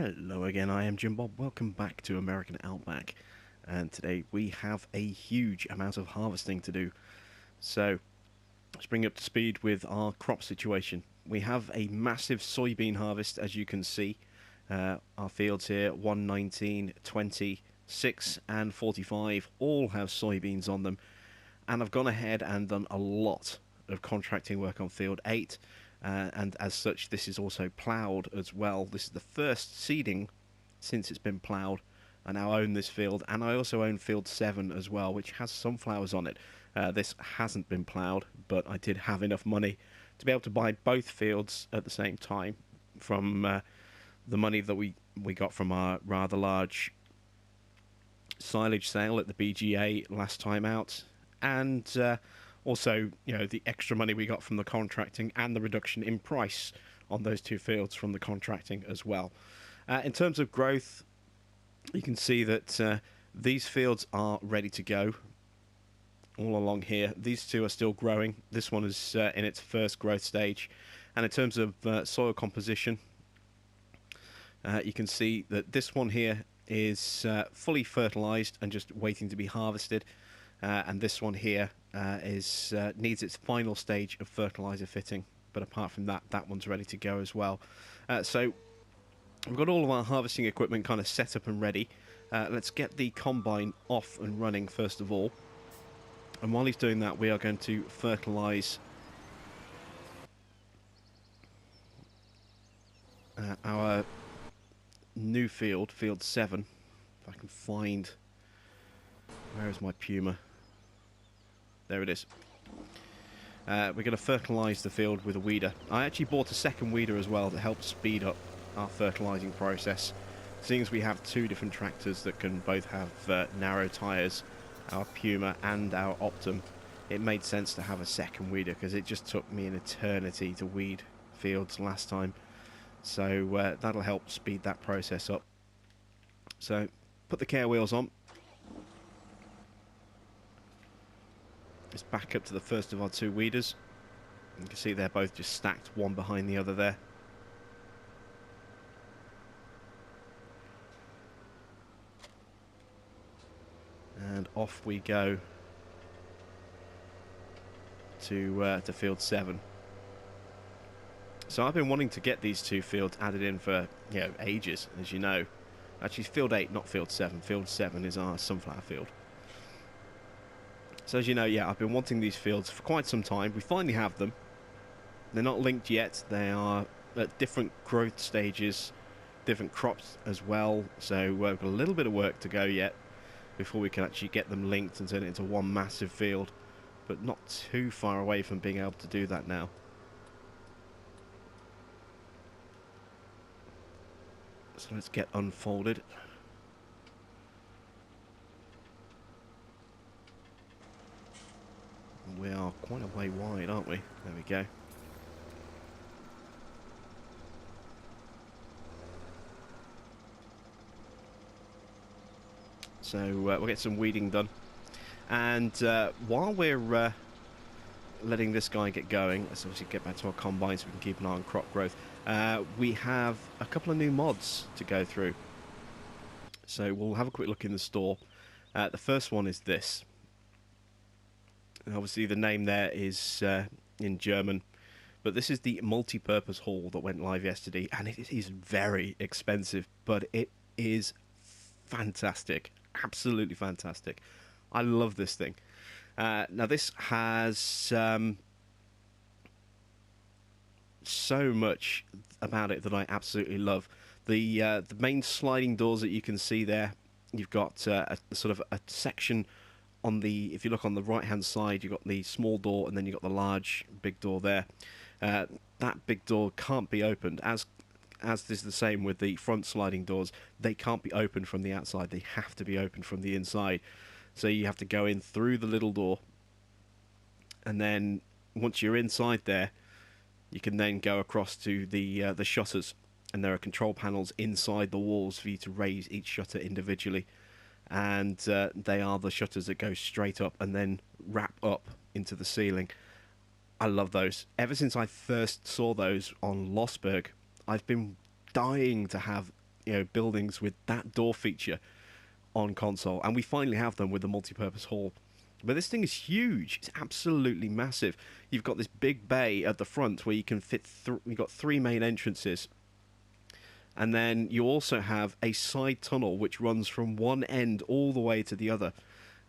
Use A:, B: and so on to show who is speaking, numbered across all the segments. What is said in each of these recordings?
A: Hello again, I am Jim Bob. Welcome back to American Outback. And today we have a huge amount of harvesting to do. So, let's bring you up to speed with our crop situation. We have a massive soybean harvest, as you can see. Our fields here, 119, 20, 6 and 45, all have soybeans on them. And I've gone ahead and done a lot of contracting work on field 8. And as such, this is also ploughed as well. This is the first seeding since it's been ploughed. I now own this field, and I also own field 7 as well, which has sunflowers on it. This hasn't been ploughed, but I did have enough money to be able to buy both fields at the same time from the money that we got from our rather large silage sale at the BGA last time out, and also, the extra money we got from the contracting and the reduction in price on those two fields from the contracting as well. In terms of growth, you can see that these fields are ready to go all along here. These two are still growing. This one is in its first growth stage. And in terms of soil composition, you can see that this one here is fully fertilized and just waiting to be harvested. And this one here needs its final stage of fertilizer fitting, but apart from that, that one's ready to go as well. So we've got all of our harvesting equipment kind of set up and ready. Let's get the combine off and running first of all. And while he's doing that, we are going to fertilize our new field, field 7. If I can find... Where is my Puma? There it is. We're going to fertilise the field with a weeder. I actually bought a second weeder as well to help speed up our fertilising process. Seeing as we have two different tractors that can both have narrow tyres, our Puma and our Optum, it made sense to have a second weeder because it just took me an eternity to weed fields last time. So that'll help speed that process up. So put the care wheels on. Let's back up to the first of our two weeders. You can see they're both just stacked one behind the other there. And off we go to field 7. So I've been wanting to get these two fields added in for ages, as you know. Actually, field 8, not field 7. Field 7 is our sunflower field. So as you know, I've been wanting these fields for quite some time. We finally have them. They're not linked yet. They are at different growth stages, different crops as well. So we've got a little bit of work to go yet before we can actually get them linked and turn it into one massive field. But not too far away from being able to do that now. So let's get unfolded. We are quite a way wide, aren't we? There we go. So we'll get some weeding done. And while we're letting this guy get going, let's obviously get back to our combine so we can keep an eye on crop growth. We have a couple of new mods to go through. So we'll have a quick look in the store. The first one is this. Obviously the name there is in German, but this is the multi-purpose haul that went live yesterday, and it is very expensive, but it is fantastic, absolutely fantastic. I love this thing. Now this has so much about it that I absolutely love. The main sliding doors that you can see there, you've got a sort of a section on the, if you look on the right hand side, you've got the small door and then you've got the large big door there. That big door can't be opened, as is the same with the front sliding doors. They can't be opened from the outside, they have to be opened from the inside. So you have to go in through the little door, and then once you're inside there, you can then go across to the shutters, and there are control panels inside the walls for you to raise each shutter individually. And they are the shutters that go straight up and then wrap up into the ceiling. I love those. Ever since I first saw those on Losberg, I've been dying to have buildings with that door feature on console, and we finally have them with the multi-purpose hall. But this thing is huge. It's absolutely massive. You've got this big bay at the front where you can fit. You've got three main entrances, and then you also have a side tunnel which runs from one end all the way to the other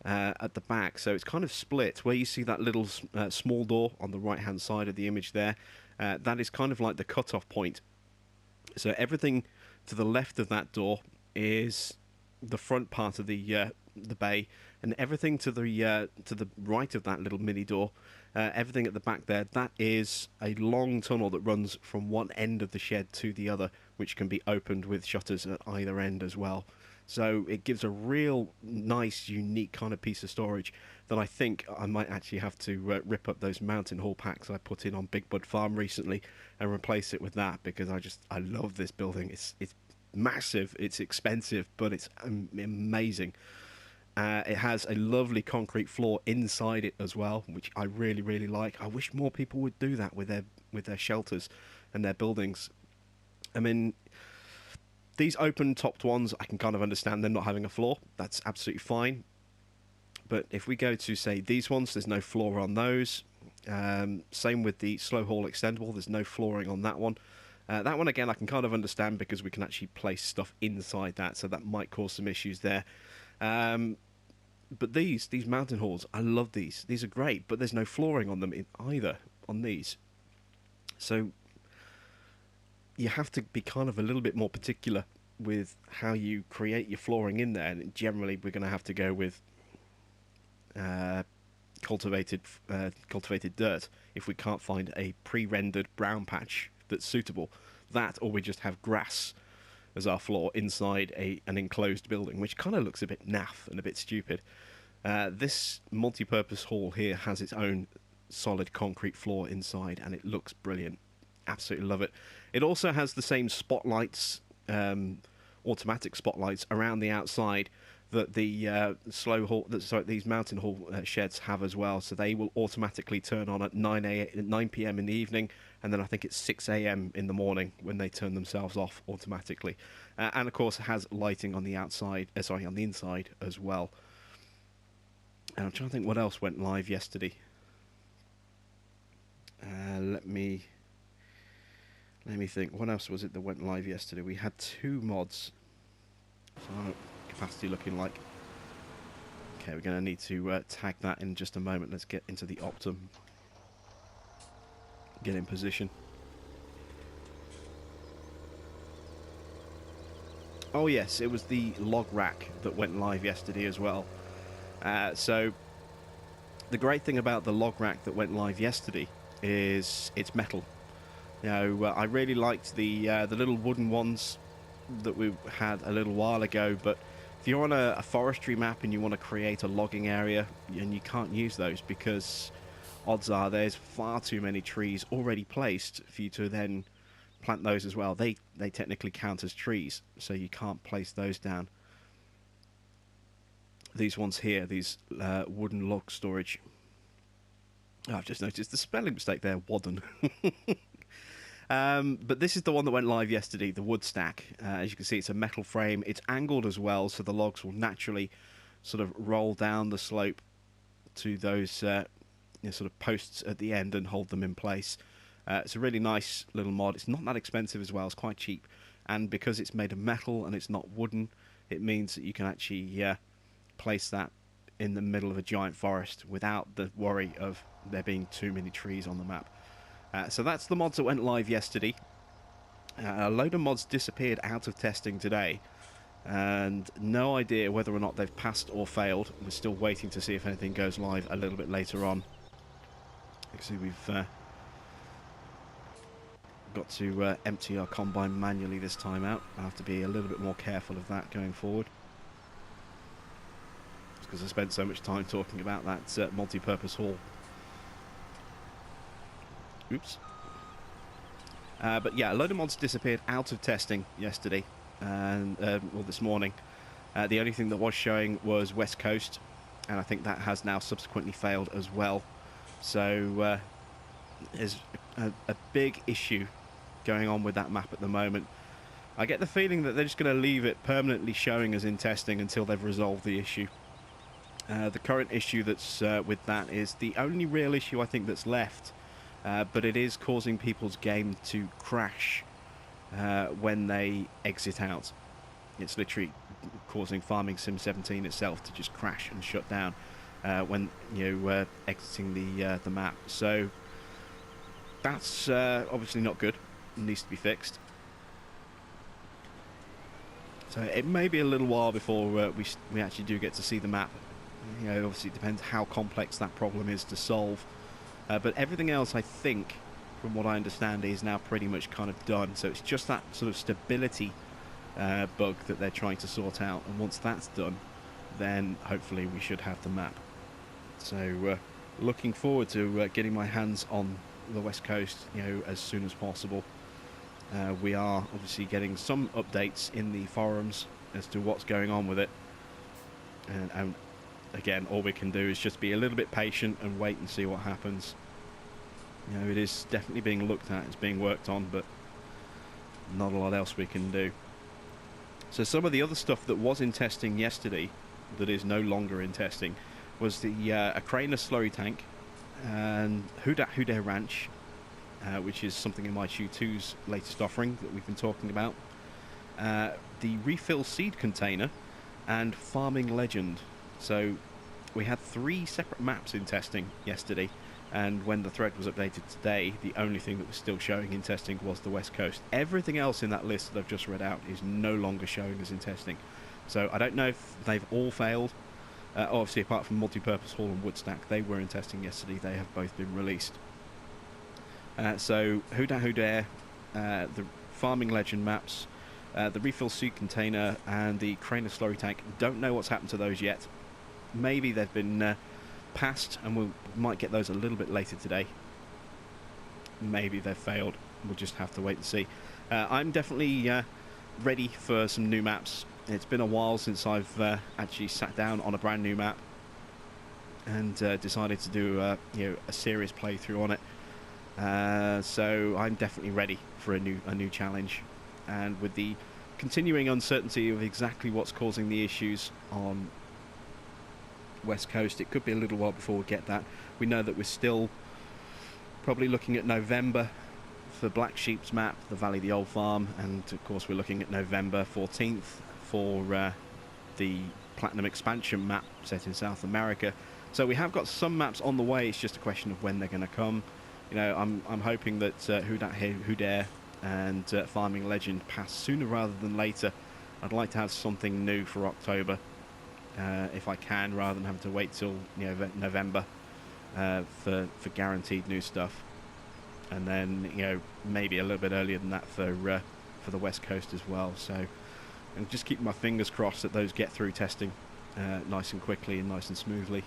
A: at the back. So it's kind of split. Where you see that little small door on the right-hand side of the image there, that is kind of like the cut-off point. So everything to the left of that door is the front part of the bay, and everything to the right of that little mini door, everything at the back there, that is a long tunnel that runs from one end of the shed to the other, which can be opened with shutters at either end as well. So it gives a real nice, unique kind of piece of storage that I think I might actually have to rip up those mountain hall packs I put in on Big Bud Farm recently and replace it with that, because I love this building. It's massive, it's expensive, but it's amazing. It has a lovely concrete floor inside it as well, which I really, really like. I wish more people would do that with their shelters and their buildings. I mean, these open-topped ones, I can kind of understand them not having a floor. That's absolutely fine. But if we go to, say, these ones, there's no floor on those. Same with the slow haul extendable. There's no flooring on that one. That one, again, I can kind of understand because we can actually place stuff inside that, so that might cause some issues there. But these mountain halls, I love these. These are great, but there's no flooring on them either on these. So you have to be kind of a little bit more particular with how you create your flooring in there. And generally, we're going to have to go with cultivated dirt if we can't find a pre-rendered brown patch that's suitable. That, or we just have grass as our floor inside an enclosed building, which kind of looks a bit naff and a bit stupid. This multi-purpose hall here has its own solid concrete floor inside, and it looks brilliant. Absolutely love it. It also has the same spotlights, automatic spotlights around the outside that the these mountain hall sheds have as well. So they will automatically turn on at 9 p.m. in the evening, and then I think it's 6 a.m. in the morning when they turn themselves off automatically. And of course, it has lighting on the outside, on the inside as well. And I'm trying to think what else went live yesterday. Let me think. What else was it that went live yesterday? We had 2 mods. So capacity looking like. Okay, we're going to need to tag that in just a moment. Let's get into the Optum. Get in position. Oh yes, it was the log rack that went live yesterday as well. So the great thing about the log rack that went live yesterday is it's metal. I really liked the little wooden ones that we had a little while ago, but if you're on a forestry map and you want to create a logging area, and you can't use those because odds are there's far too many trees already placed for you to then plant those as well. They technically count as trees, so you can't place those down. These ones here, these wooden log storage. Oh, I've just noticed the spelling mistake there, Wadden. But this is the one that went live yesterday, the wood stack. As you can see, it's a metal frame. It's angled as well, so the logs will naturally sort of roll down the slope to those sort of posts at the end and hold them in place. It's a really nice little mod. It's not that expensive as well. It's quite cheap. And because it's made of metal and it's not wooden, it means that you can actually place that in the middle of a giant forest without the worry of there being too many trees on the map. So that's the mods that went live yesterday. A load of mods disappeared out of testing today, and no idea whether or not they've passed or failed. We're still waiting to see if anything goes live a little bit later on. You can see we've got to empty our combine manually this time out. I have to be a little bit more careful of that going forward, because I spent so much time talking about that multi-purpose hall. Oops. But yeah, a load of mods disappeared out of testing yesterday, and well, this morning. The only thing that was showing was West Coast, and I think that has now subsequently failed as well. So there's a big issue going on with that map at the moment. I get the feeling that they're just going to leave it permanently showing as in testing until they've resolved the issue. The current issue that's with that is the only real issue I think that's left, but it is causing people's game to crash when they exit out. It's literally causing Farming Sim 17 itself to just crash and shut down when exiting the map. So that's obviously not good. It needs to be fixed. So it may be a little while before we actually do get to see the map. Obviously it depends how complex that problem is to solve. But everything else, I think, from what I understand, is now pretty much kind of done. So it's just that sort of stability bug that they're trying to sort out. And once that's done, then hopefully we should have the map. So looking forward to getting my hands on the West Coast, as soon as possible. We are obviously getting some updates in the forums as to what's going on with it. And again, all we can do is just be a little bit patient and wait and see what happens. It is definitely being looked at, it's being worked on, but not a lot else we can do. So some of the other stuff that was in testing yesterday, that is no longer in testing, was the Akrana slurry tank and Huda Ranch, which is something in my Q2's latest offering that we've been talking about. The refill seed container and Farming Legend. So we had 3 separate maps in testing yesterday, and when the thread was updated today, the only thing that was still showing in testing was the West Coast. Everything else in that list that I've just read out is no longer showing as in testing. So I don't know if they've all failed. Obviously, apart from Multipurpose Hall and Woodstack, they were in testing yesterday. They have both been released. So Huda, the Farming Legend maps, the refill seed container, and the Akrana slurry tank. Don't know what's happened to those yet. Maybe they've been passed, and we might get those a little bit later today. Maybe they've failed. We'll just have to wait and see. I'm definitely ready for some new maps. It's been a while since I've actually sat down on a brand new map and decided to do a serious playthrough on it. So I'm definitely ready for a new challenge. And with the continuing uncertainty of exactly what's causing the issues on West Coast, it could be a little while before we get that. We know that we're still probably looking at November for Black Sheep's map, the Valley of the Old Farm, and of course we're looking at November 14th for the Platinum Expansion map set in South America. So we have got some maps on the way. It's just a question of when they're going to come. I'm hoping that Huda and Farming Legend pass sooner rather than later. I'd like to have something new for October, if I can, rather than having to wait till November for guaranteed new stuff, and then maybe a little bit earlier than that for the West Coast as well. So I'm just keeping my fingers crossed that those get through testing nice and quickly and nice and smoothly,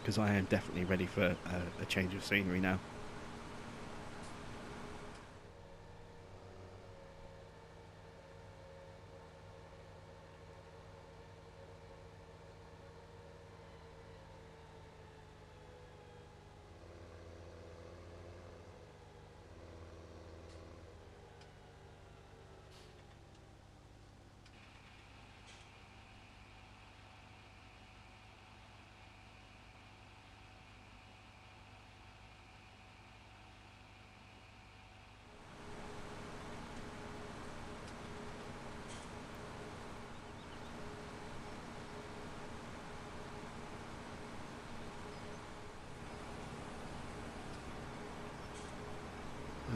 A: because I am definitely ready for a change of scenery now.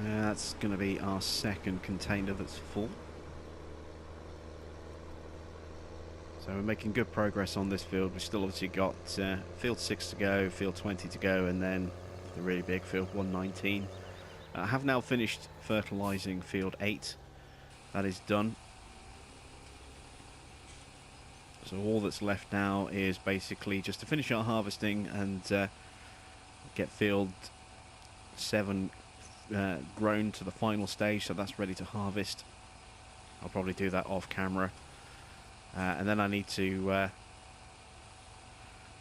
A: That's going to be our second container that's full. So we're making good progress on this field. We've still obviously got field 6 to go, field 20 to go, and then the really big field 119. I have now finished fertilising field 8. That is done. So all that's left now is basically just to finish our harvesting and get field 7 grown to the final stage, so that's ready to harvest. I'll probably do that off camera, and then I need to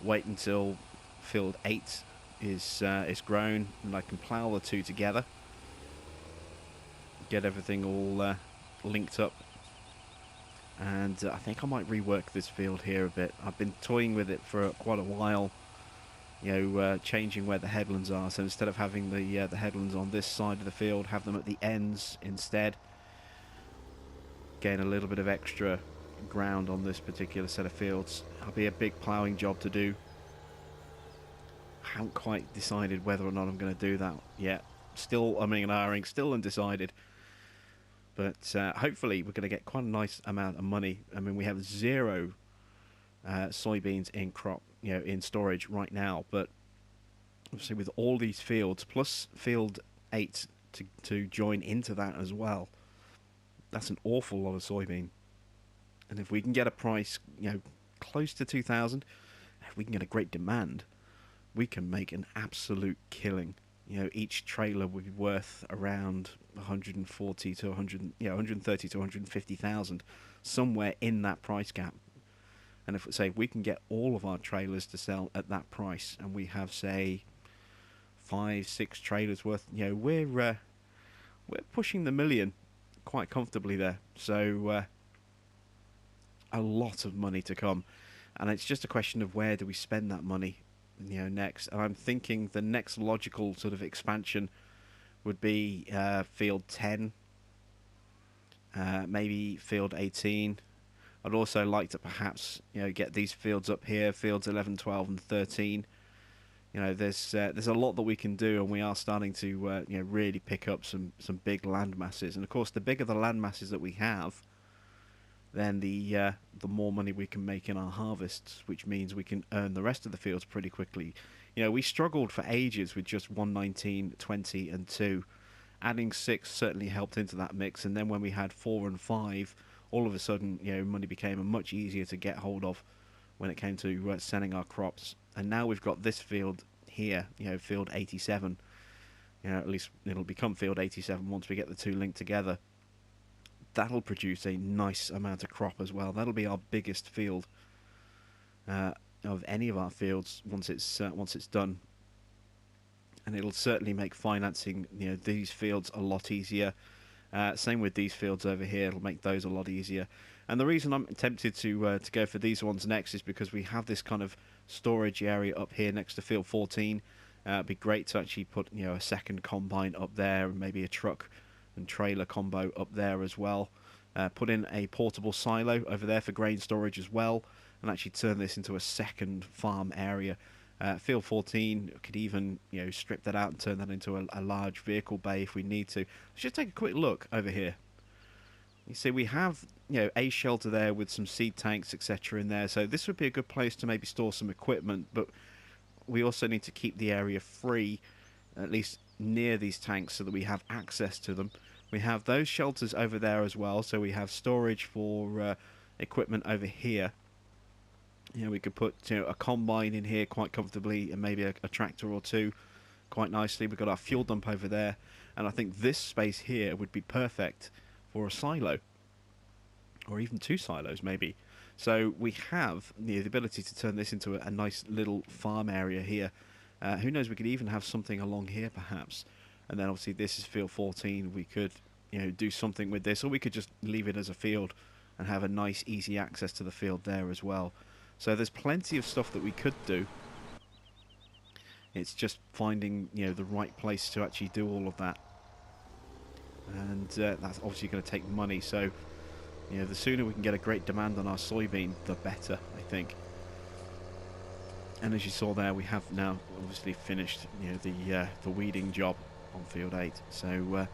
A: wait until field 8 is grown, and I can plough the two together, get everything all linked up. And I think I might rework this field here a bit. I've been toying with it for quite a while, changing where the headlands are. So instead of having the headlands on this side of the field, have them at the ends instead. Gain a little bit of extra ground on this particular set of fields. It'll be a big ploughing job to do. I haven't quite decided whether or not I'm going to do that yet. Still umming and ahhing, still undecided. But hopefully we're going to get quite a nice amount of money. I mean, we have 0 soybeans in crop, in storage right now. But obviously with all these fields, plus field 8 to join into that as well, that's an awful lot of soybean. And if we can get a price, close to 2,000, if we can get a great demand, we can make an absolute killing. Each trailer would be worth around 140 to 100, 130 to 150,000, somewhere in that price gap. And if we can get all of our trailers to sell at that price, and we have, say, 5-6 trailers worth, we're pushing the million quite comfortably there. So a lot of money to come, and it's just a question of where do we spend that money, next. And I'm thinking the next logical sort of expansion would be field 10, maybe field 18. I'd also like to perhaps get these fields up here, fields 11, 12, and 13. There's a lot that we can do, and we are starting to really pick up some big land masses. And of course, the bigger the land masses that we have, then the more money we can make in our harvests, which means we can earn the rest of the fields pretty quickly. We struggled for ages with just 119, 20, and 2. Adding 6 certainly helped into that mix, and then when we had 4 and 5, all of a sudden, money became much easier to get hold of when it came to selling our crops. And now we've got this field here, field 87. At least it'll become field 87 once we get the two linked together. That'll produce a nice amount of crop as well. That'll be our biggest field of any of our fields once it's done, and it'll certainly make financing these fields a lot easier. Same with these fields over here; it'll make those a lot easier. And the reason I'm tempted to go for these ones next is because we have this kind of storage area up here next to field 14. It'd be great to actually put a second combine up there, and maybe a truck and trailer combo up there as well. Put in a portable silo over there for grain storage as well, and actually turn this into a second farm area. Field 14 could even strip that out and turn that into a large vehicle bay if we need to. Let's just take a quick look over here. You see we have a shelter there with some seed tanks, etc. in there, so this would be a good place to maybe store some equipment, but we also need to keep the area free, at least near these tanks, so that we have access to them. We have those shelters over there as well, so we have storage for equipment over here. We could put a combine in here quite comfortably, and maybe a tractor or two quite nicely. We've got our fuel dump over there, and I think this space here would be perfect for a silo, or even 2 silos maybe. So we have the ability to turn this into a nice little farm area here. Who knows, we could even have something along here perhaps. And then obviously this is field 14. We could do something with this, or we could just leave it as a field and have a nice easy access to the field there as well. So there's plenty of stuff that we could do. It's just finding the right place to actually do all of that, and that's obviously going to take money. So the sooner we can get a great demand on our soybean, the better, I think. And as you saw there, we have now obviously finished the weeding job on field 8. So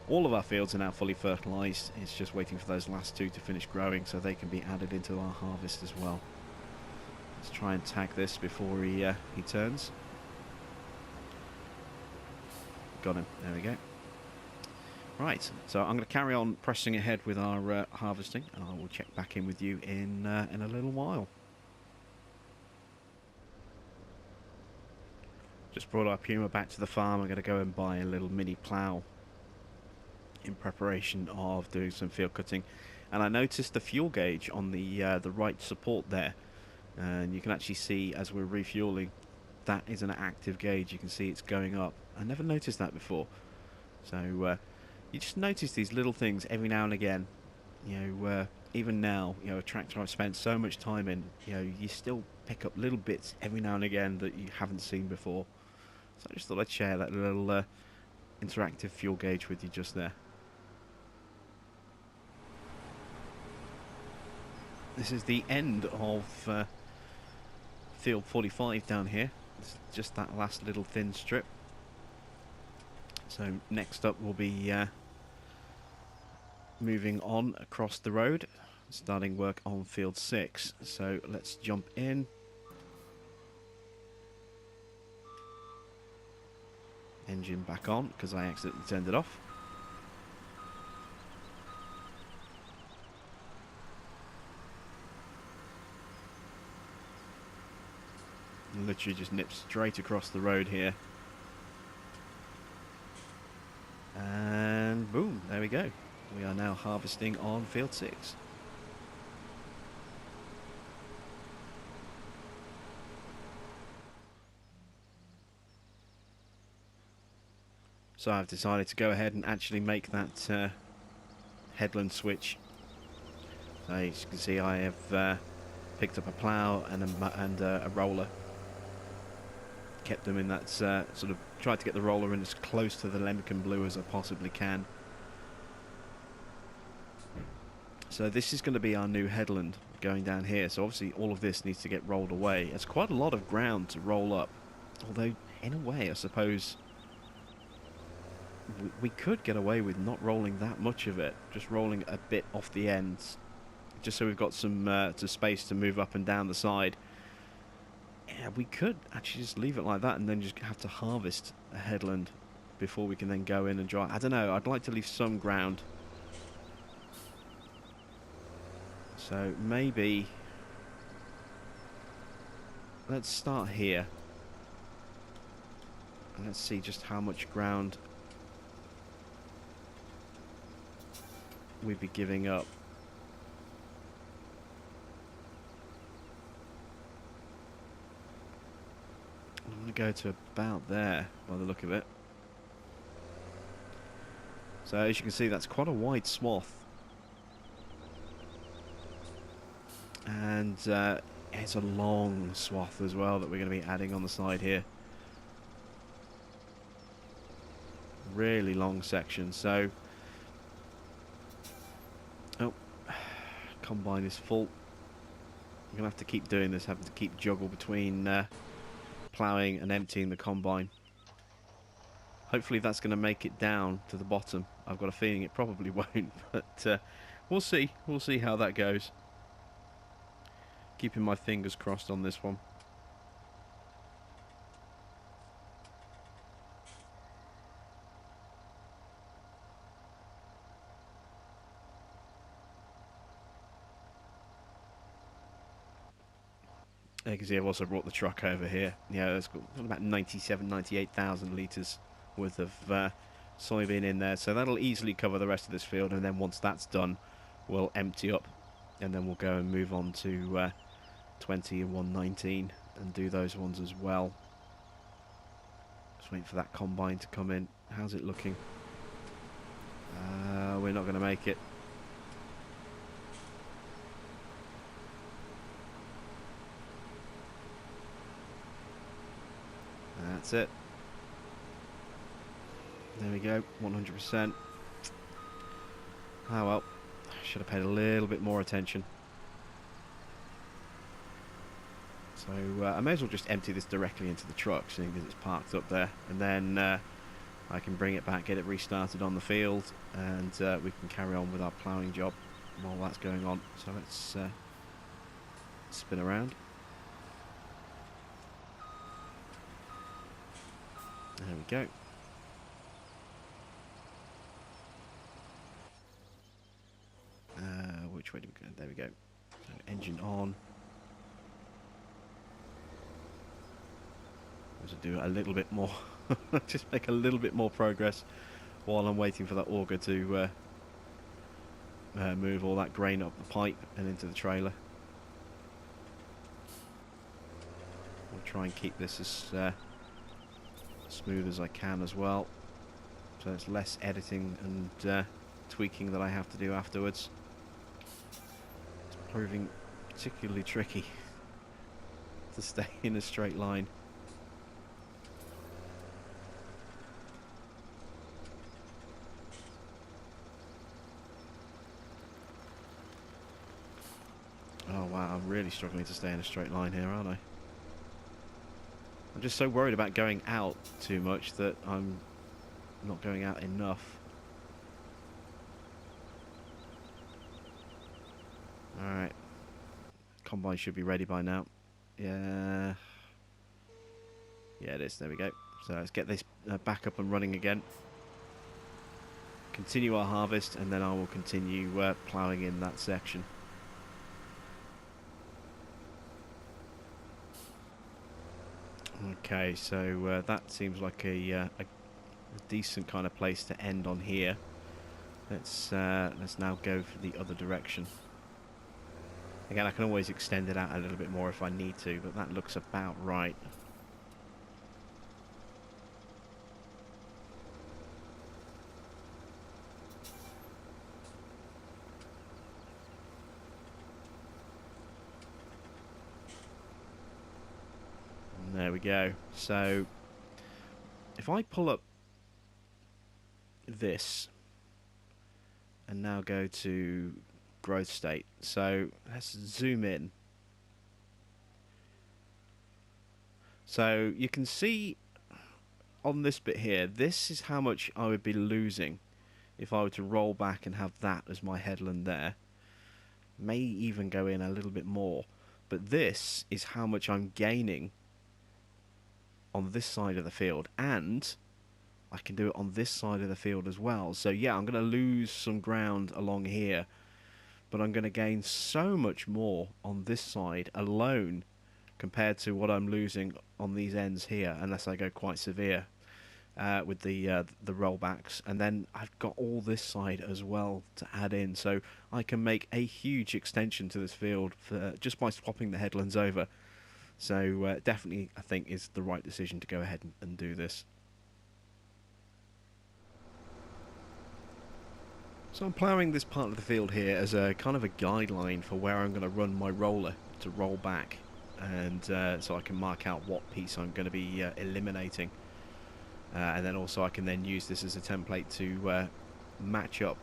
A: all of our fields are now fully fertilised. It's just waiting for those last 2 to finish growing so they can be added into our harvest as well. Let's try and tag this before he turns. Got him. There we go. Right, so I'm going to carry on pressing ahead with our harvesting, and I will check back in with you in a little while. Just brought our Puma back to the farm. I'm going to go and buy a little mini plough in preparation of doing some field cutting. And I noticed the fuel gauge on the right support there, and you can actually see as we're refueling, that is an active gauge. You can see it's going up. I never noticed that before. So You just notice these little things every now and again. Even now, a tractor I've spent so much time in, you still pick up little bits every now and again that you haven't seen before. So I just thought I'd share that little interactive fuel gauge with you just there. This is the end of field 45 down here. It's just that last little thin strip. So next up we'll be moving on across the road, starting work on field 6. So let's jump in. Engine back on because I accidentally turned it off. Literally just nips straight across the road here. And boom, there we go. We are now harvesting on field 6. So I've decided to go ahead and actually make that headland switch. So as you can see, I have picked up a plough and a roller. Kept them in that sort of, tried to get the roller in as close to the Lemken Blue as I possibly can. So this is going to be our new headland going down here. So obviously all of this needs to get rolled away. It's quite a lot of ground to roll up. Although, in a way, I suppose we could get away with not rolling that much of it. Just rolling a bit off the ends. Just so we've got some space to move up and down the side. Yeah, we could actually just leave it like that and then just have to harvest a headland before we can then go in and dry. I don't know, I'd like to leave some ground. So maybe let's start here. And let's see just how much ground we'd be giving up. I'm going to go to about there by the look of it. So as you can see, that's quite a wide swath. And it's a long swath as well that we're going to be adding on the side here. Really long section. So, oh, combine is full. I'm going to have to keep doing this, having to keep juggle between ploughing and emptying the combine. Hopefully that's going to make it down to the bottom. I've got a feeling it probably won't, but we'll see. We'll see how that goes. Keeping my fingers crossed on this one. You can see I've also brought the truck over here. Yeah, it's got about 98,000 litres worth of soybean in there. So that'll easily cover the rest of this field. And then once that's done, we'll empty up. And then we'll go and move on to 20 and 119 and do those ones as well. Just waiting for that combine to come in. How's it looking? We're not going to make it. That's it. There we go, 100%. Oh well, should have paid a little bit more attention. So I may as well just empty this directly into the truck, seeing as it's parked up there, and then I can bring it back, get it restarted on the field, and we can carry on with our ploughing job while that's going on. So let's spin around. There we go. Which way do we go? There we go. So engine on. Let's do a little bit more. Just make a little bit more progress while I'm waiting for that auger to move all that grain up the pipe and into the trailer. I'll try and keep this as smooth as I can as well. so it's less editing and tweaking that I have to do afterwards. It's proving particularly tricky to stay in a straight line. Oh wow, I'm really struggling to stay in a straight line here, aren't I? I'm just so worried about going out too much that I'm not going out enough. Alright. Combine should be ready by now. Yeah. Yeah, it is. There we go. So let's get this back up and running again. Continue our harvest, and then I will continue ploughing in that section. Okay, so that seems like a decent kind of place to end on here. Let's now go for the other direction. Again, I can always extend it out a little bit more if I need to, but that looks about right. And there we go. So, if I pull up this and now go to growth state, so let's zoom in. So you can see on this bit here, this is how much I would be losing if I were to roll back and have that as my headland there. May even go in a little bit more, but this is how much I'm gaining on this side of the field, and I can do it on this side of the field as well. So yeah, I'm going to lose some ground along here, but I'm going to gain so much more on this side alone compared to what I'm losing on these ends here, unless I go quite severe with the rollbacks. And then I've got all this side as well to add in, so I can make a huge extension to this field for, just by swapping the headlands over. So definitely, I think, is the right decision to go ahead and do this. So I'm ploughing this part of the field here as a kind of a guideline for where I'm going to run my roller to roll back, and so I can mark out what piece I'm going to be eliminating, and then also I can then use this as a template to match up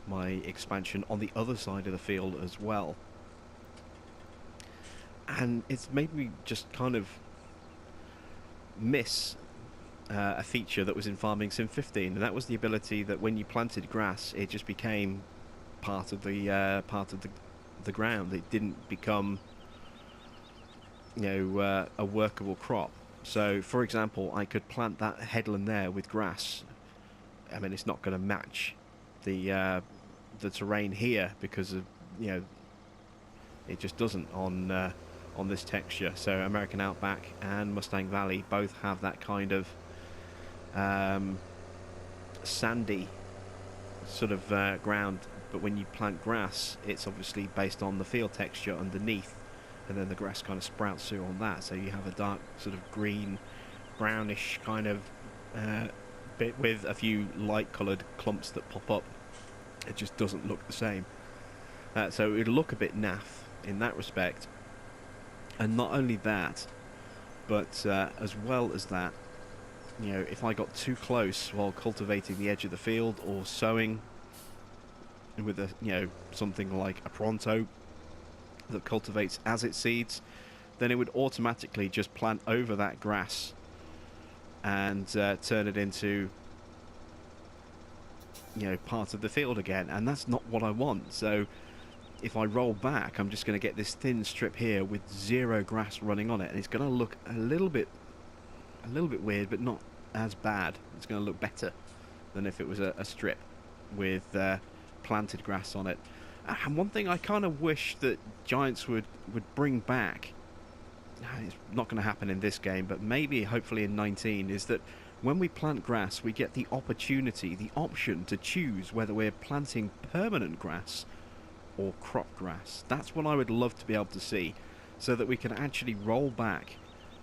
A: my expansion on the other side of the field as well. And it's made me just kind of miss a feature that was in Farming Sim 15, and that was the ability that when you planted grass, it just became part of the ground. It didn't become, you know, a workable crop. So, for example, I could plant that headland there with grass. I mean, it's not going to match the terrain here because of, you know, it just doesn't on this texture. So American Outback and Mustang Valley both have that kind of sandy sort of ground, but when you plant grass, it's obviously based on the field texture underneath, and then the grass kind of sprouts through on that, so you have a dark sort of green, brownish kind of bit with a few light coloured clumps that pop up. It just doesn't look the same, so it'll look a bit naff in that respect. And not only that, but as well as that, you know, if I got too close while cultivating the edge of the field or sowing with a, you know, something like a pronto that cultivates as it seeds, then it would automatically just plant over that grass and turn it into, you know, part of the field again, and that's not what I want. So if I roll back, I'm just going to get this thin strip here with zero grass running on it, and it's going to look a little bit weird, but not as bad. It's going to look better than if it was a strip with planted grass on it. And one thing I kind of wish that Giants would bring back, it's not going to happen in this game, but maybe hopefully in 19, is that when we plant grass, we get the opportunity, the option to choose whether we're planting permanent grass or crop grass. That's what I would love to be able to see, so that we can actually roll back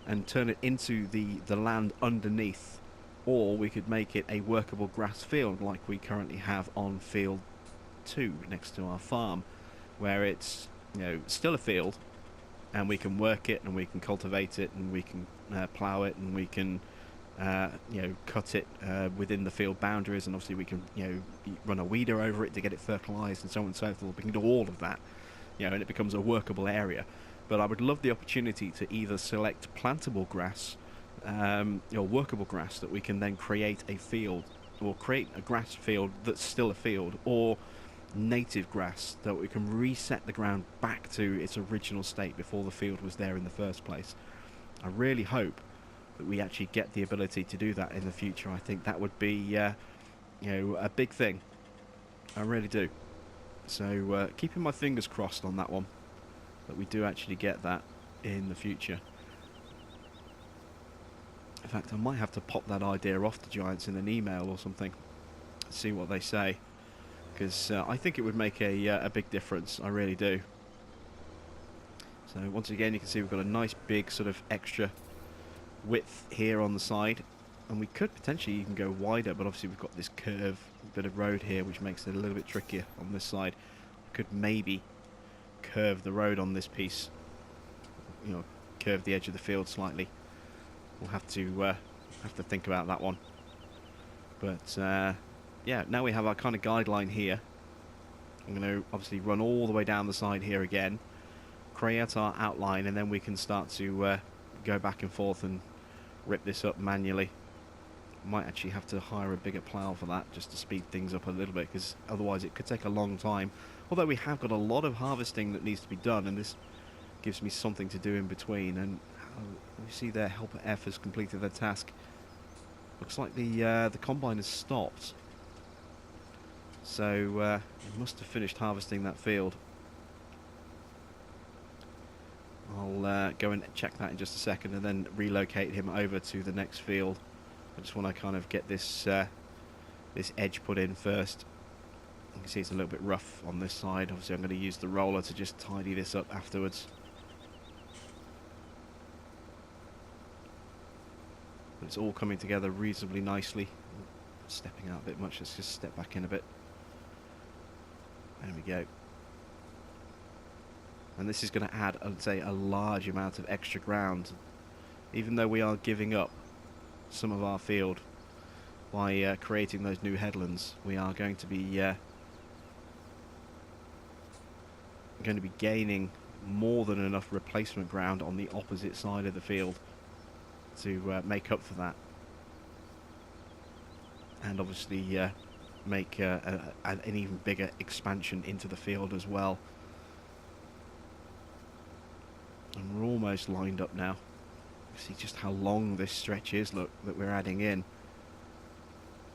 A: and turn it into the land underneath or we could make it a workable grass field like we currently have on field 2 next to our farm, where it's, you know, still a field, and we can work it and we can cultivate it and we can plough it and we can you know, cut it within the field boundaries, and obviously we can, you know, run a weeder over it to get it fertilised and so on and so forth. We can do all of that, you know, and it becomes a workable area. But I would love the opportunity to either select plantable grass, or workable grass that we can then create a field, or create a grass field that's still a field, or native grass that we can reset the ground back to its original state before the field was there in the first place. I really hope that we actually get the ability to do that in the future. I think that would be, you know, a big thing. I really do. So keeping my fingers crossed on that one, that we do actually get that in the future. In fact, I might have to pop that idea off to Giants in an email or something, see what they say, because I think it would make a big difference. I really do. So once again, you can see we've got a nice big sort of extra width here on the side, and we could potentially even go wider, but obviously we've got this curve bit of road here which makes it a little bit trickier on this side. We could maybe curve the road on this piece, you know, curve the edge of the field slightly. We'll have to think about that one. But yeah, now we have our kind of guideline here. I'm going to obviously run all the way down the side here again, create our outline, and then we can start to go back and forth and rip this up manually. Might actually have to hire a bigger plough for that, just to speed things up a little bit, because otherwise it could take a long time. Although we have got a lot of harvesting that needs to be done, and this gives me something to do in between. And we see there, helper F has completed their task. Looks like the combine has stopped, so it must have finished harvesting that field. I'll go and check that in just a second, and then relocate him over to the next field. I just want to kind of get this this edge put in first. You can see it's a little bit rough on this side. Obviously I'm going to use the roller to just tidy this up afterwards. But it's all coming together reasonably nicely. Stepping out a bit much, let's just step back in a bit. There we go. And this is going to add, I'd say, a large amount of extra ground, even though we are giving up some of our field by creating those new headlands. We are going to be gaining more than enough replacement ground on the opposite side of the field to make up for that, and obviously make an even bigger expansion into the field as well. And we're almost lined up now. See just how long this stretch is, look, that we're adding in.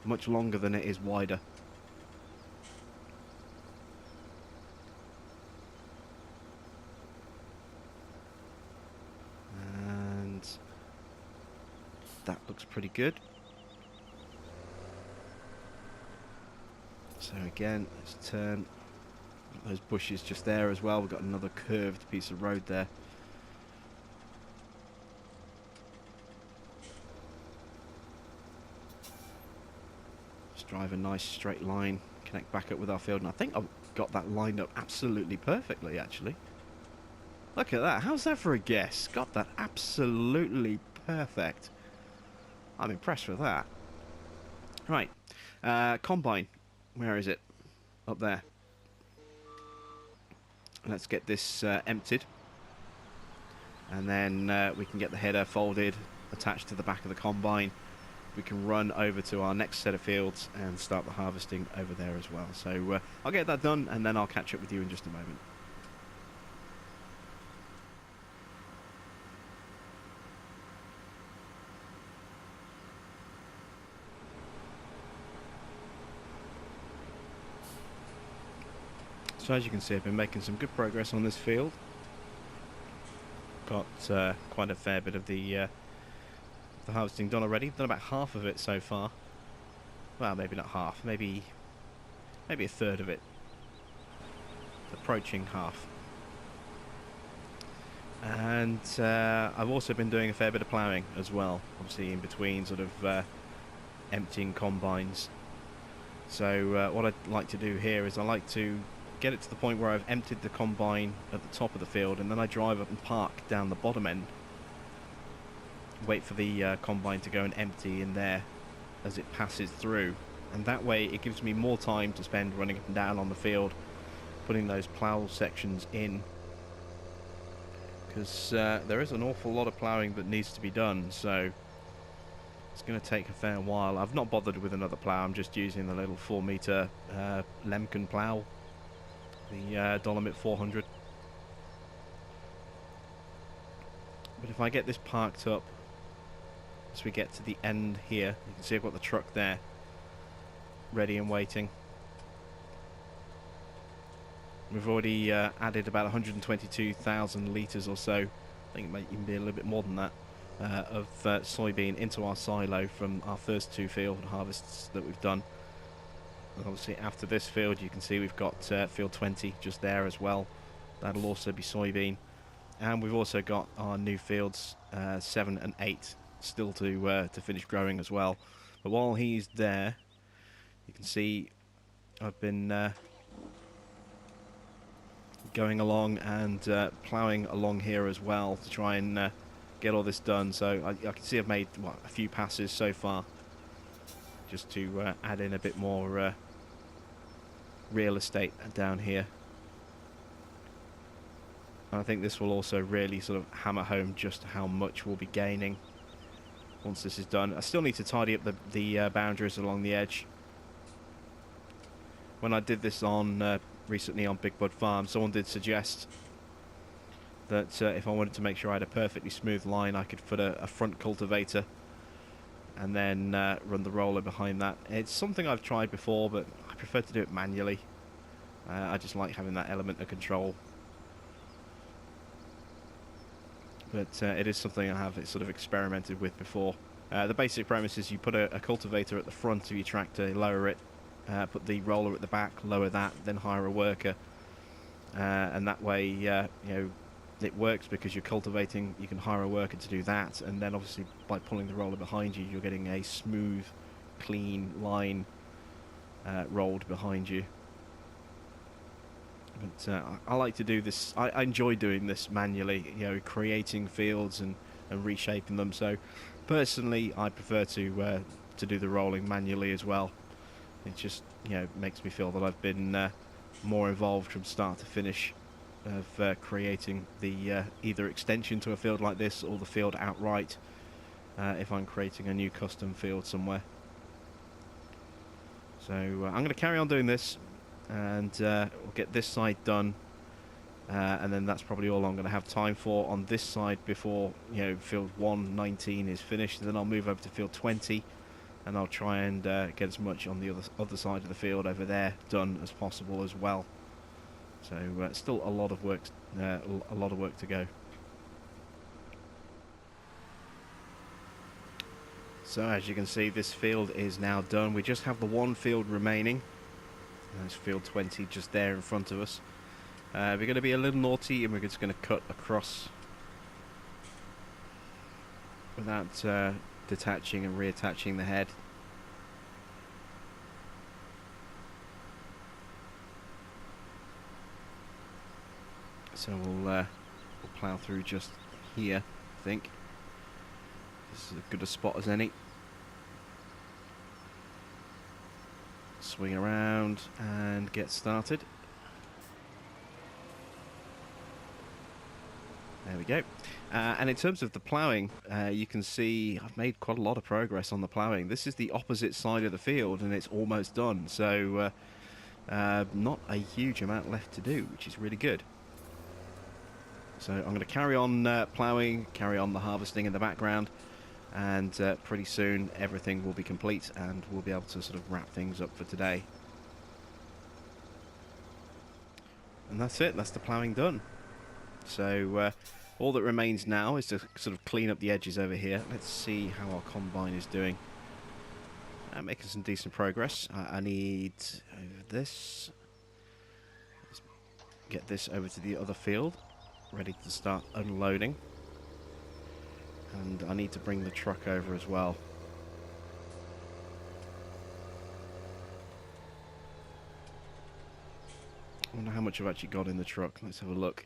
A: Much longer than it is wider. And that looks pretty good. So again, let's turn those bushes just there as well. We've got another curved piece of road there. Drive a nice straight line, connect back up with our field, and I think I've got that lined up absolutely perfectly, actually. Look at that. How's that for a guess? Got that absolutely perfect. I'm impressed with that. Right. Combine. Where is it? Up there. Let's get this emptied. And then we can get the header folded, attached to the back of the combine. We can run over to our next set of fields and start the harvesting over there as well. So I'll get that done, and then I'll catch up with you in just a moment. So as you can see, I've been making some good progress on this field. Got quite a fair bit of the harvesting done already. Done about half of it so far. Well, maybe not half, maybe a third of it. Approaching half. And I've also been doing a fair bit of ploughing as well, obviously in between sort of emptying combines. So what I'd like to do here is I like to get it to the point where I've emptied the combine at the top of the field, and then I drive up and park down the bottom end, wait for the combine to go and empty in there as it passes through, and that way it gives me more time to spend running up and down on the field putting those plough sections in, because there is an awful lot of ploughing that needs to be done, so it's going to take a fair while. I've not bothered with another plough, I'm just using the little 4-metre Lemken plough, the Dolomit 400. But if I get this parked up as we get to the end here, you can see I've got the truck there ready and waiting. We've already added about 122,000 litres or so, I think it might even be a little bit more than that, of soybean into our silo from our first 2 field harvests that we've done. And obviously after this field you can see we've got field 20 just there as well. That'll also be soybean. And we've also got our new fields 7 and 8 still to finish growing as well. But while he's there, you can see I've been going along and ploughing along here as well to try and get all this done. So I can see I've made a few passes so far, just to add in a bit more real estate down here. And I think this will also really sort of hammer home just how much we'll be gaining once this is done. I still need to tidy up the boundaries along the edge. When I did this on recently on Big Bud Farm, someone did suggest that if I wanted to make sure I had a perfectly smooth line, I could put a front cultivator and then run the roller behind that. It's something I've tried before, but I prefer to do it manually. I just like having that element of control. But it is something I have sort of experimented with before. The basic premise is you put a cultivator at the front of your tractor, lower it, put the roller at the back, lower that, then hire a worker, and that way you know, it works because you're cultivating. You can hire a worker to do that, and then obviously by pulling the roller behind you, you're getting a smooth, clean line rolled behind you. But I like to do this. I enjoy doing this manually, you know, creating fields and reshaping them. So personally, I prefer to do the rolling manually as well. It just, you know, makes me feel that I've been more involved from start to finish of creating the either extension to a field like this or the field outright if I'm creating a new custom field somewhere. So I'm going to carry on doing this, and we'll get this side done, and then that's probably all I'm going to have time for on this side before, you know, field 119 is finished. And then I'll move over to field 20, and I'll try and get as much on the other side of the field over there done as possible as well. So still a lot of work to go. So as you can see, this field is now done. We just have the one field remaining. There's field 20 just there in front of us. We're going to be a little naughty, and we're just going to cut across without detaching and reattaching the head. So we'll plough through just here, I think. This is as good a spot as any. Swing around and get started. There we go. And in terms of the ploughing, you can see I've made quite a lot of progress on the ploughing. This is the opposite side of the field, and it's almost done. So not a huge amount left to do, which is really good. So I'm going to carry on ploughing, carry on the harvesting in the background, and pretty soon everything will be complete and we'll be able to sort of wrap things up for today. And that's it, that's the ploughing done. So all that remains now is to sort of clean up the edges over here. Let's see how our combine is doing. Making some decent progress. I need this. Let's get this over to the other field, ready to start unloading. And I need to bring the truck over as well. wonder how much I've actually got in the truck. Let's have a look.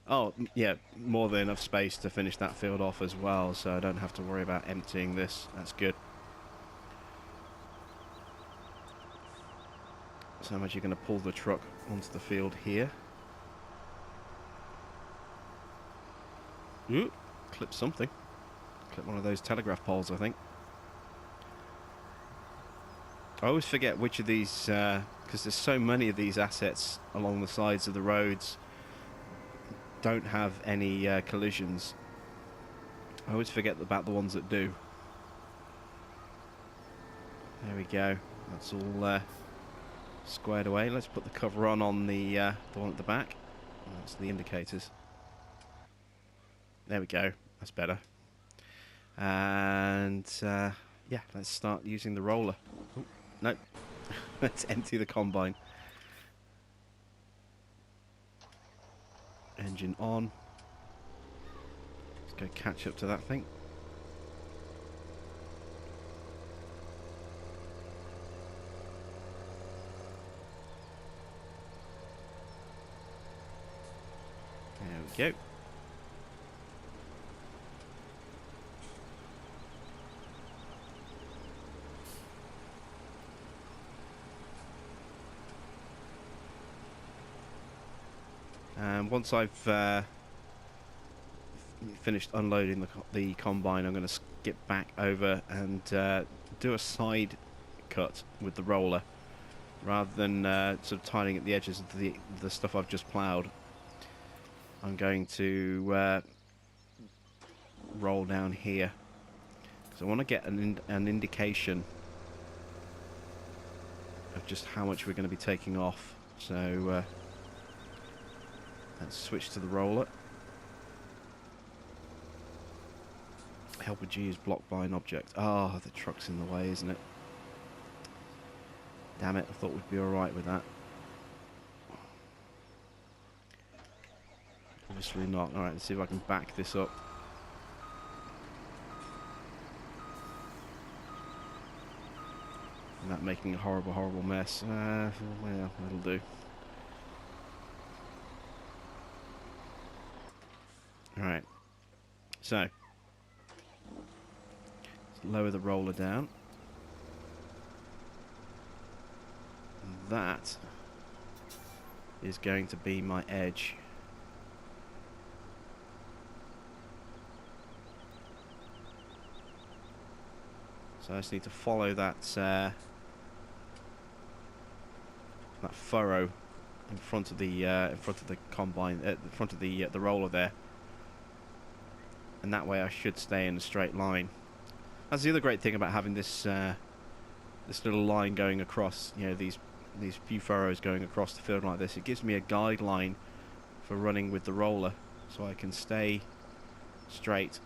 A: Oh, yeah, more than enough space to finish that field off as well, so I don't have to worry about emptying this. That's good. So I'm actually going to pull the truck onto the field here. Ooh, clip something. Clip one of those telegraph poles, I think. I always forget which of these, because there's so many of these assets along the sides of the roads, don't have any collisions. I always forget about the ones that do. There we go. That's all squared away. Let's put the cover on the one at the back. That's the indicators. There we go. That's better. And yeah, let's start using the roller. Oh, no. Let's empty the combine. Engine on. Let's go catch up to that thing. There we go. And once I've finished unloading the combine, I'm going to skip back over and do a side cut with the roller, rather than sort of tidying at the edges of the stuff I've just ploughed. I'm going to roll down here because I want to get an indication of just how much we're going to be taking off. So let's switch to the roller. Helper G is blocked by an object. Ah, oh, the truck's in the way, isn't it? Damn it, I thought we'd be alright with that. Obviously not. Alright, let's see if I can back this up. And that making a horrible, horrible mess. Well, that'll do. Alright. So, let's lower the roller down. That is going to be my edge. So I just need to follow that that furrow in front of the combine, in front of the roller there, and that way I should stay in a straight line. That's the other great thing about having this this little line going across, you know, these few furrows going across the field like this. It gives me a guideline for running with the roller, so I can stay straight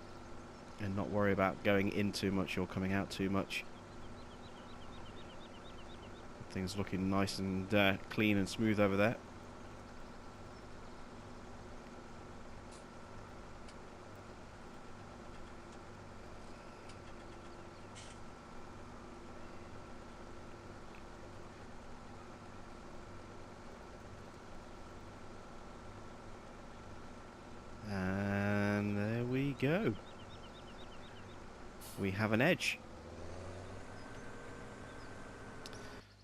A: and not worry about going in too much or coming out too much. Things looking nice and clean and smooth over there. And there we go. We have an edge.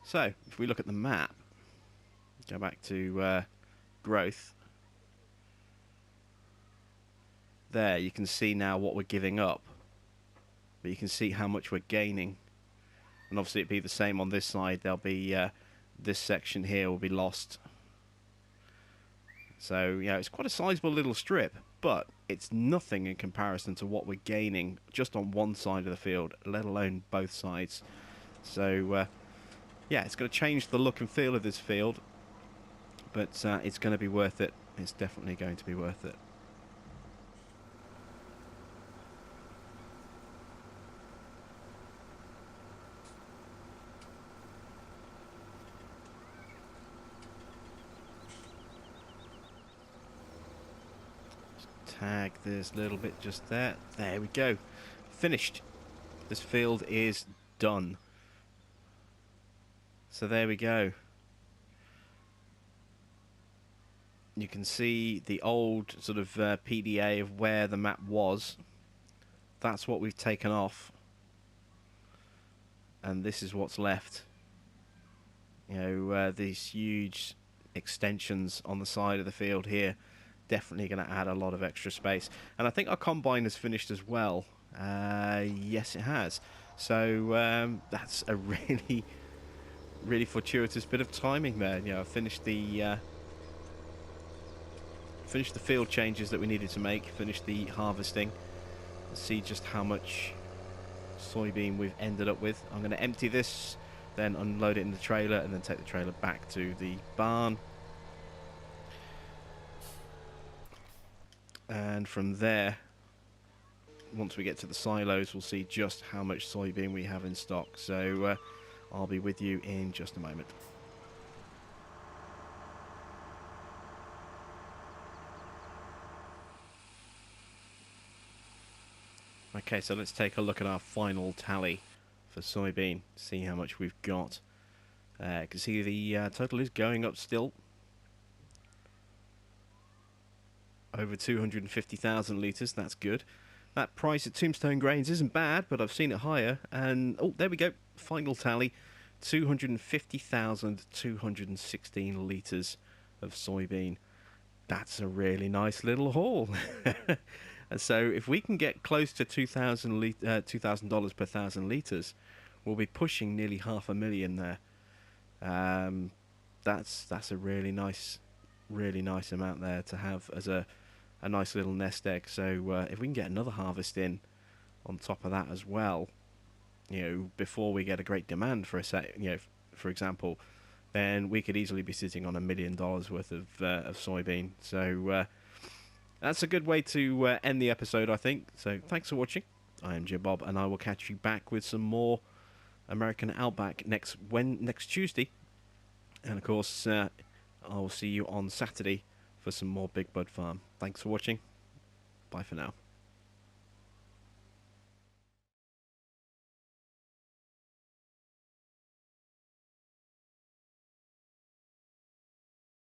A: So, if we look at the map, go back to growth, there you can see now what we're giving up, but you can see how much we're gaining, and obviously it'd be the same on this side. There'll be this section here will be lost. So yeah, it's quite a sizable little strip, but it's nothing in comparison to what we're gaining just on one side of the field, let alone both sides. So yeah, it's going to change the look and feel of this field, but it's going to be worth it. It's definitely going to be worth it. Just tag this little bit just there. There we go. Finished. This field is done. So there we go. You can see the old sort of PDA of where the map was. That's what we've taken off, and this is what's left. You know, these huge extensions on the side of the field here, definitely going to add a lot of extra space. And I think our combine has finished as well. Yes, it has. So that's a really, really fortuitous bit of timing there. You know, I finished the field changes that we needed to make, finished the harvesting. Let's see just how much soybean we've ended up with. I'm going to empty this, then unload it in the trailer, and then take the trailer back to the barn. And from there, once we get to the silos, we'll see just how much soybean we have in stock. So I'll be with you in just a moment. Okay, so let's take a look at our final tally for soybean, see how much we've got. You can see the total is going up still. Over 250,000 litres, that's good. That price at Tombstone Grains isn't bad, but I've seen it higher. And, oh, there we go, final tally. 250,216 litres of soybean. That's a really nice little haul. And so if we can get close to $2,000 per 1,000 litres, we'll be pushing nearly 500,000 there. That's a really nice amount there to have as a nice little nest egg. So if we can get another harvest in on top of that as well, you know, before we get a great demand for for example, then we could easily be sitting on $1 million worth of soybean. So that's a good way to end the episode, I think. So thanks for watching. I am Jim Bob, and I will catch you back with some more American Outback next Tuesday. And of course, I will see you on Saturday for some more Big Bud Farm. Thanks for watching. Bye for now.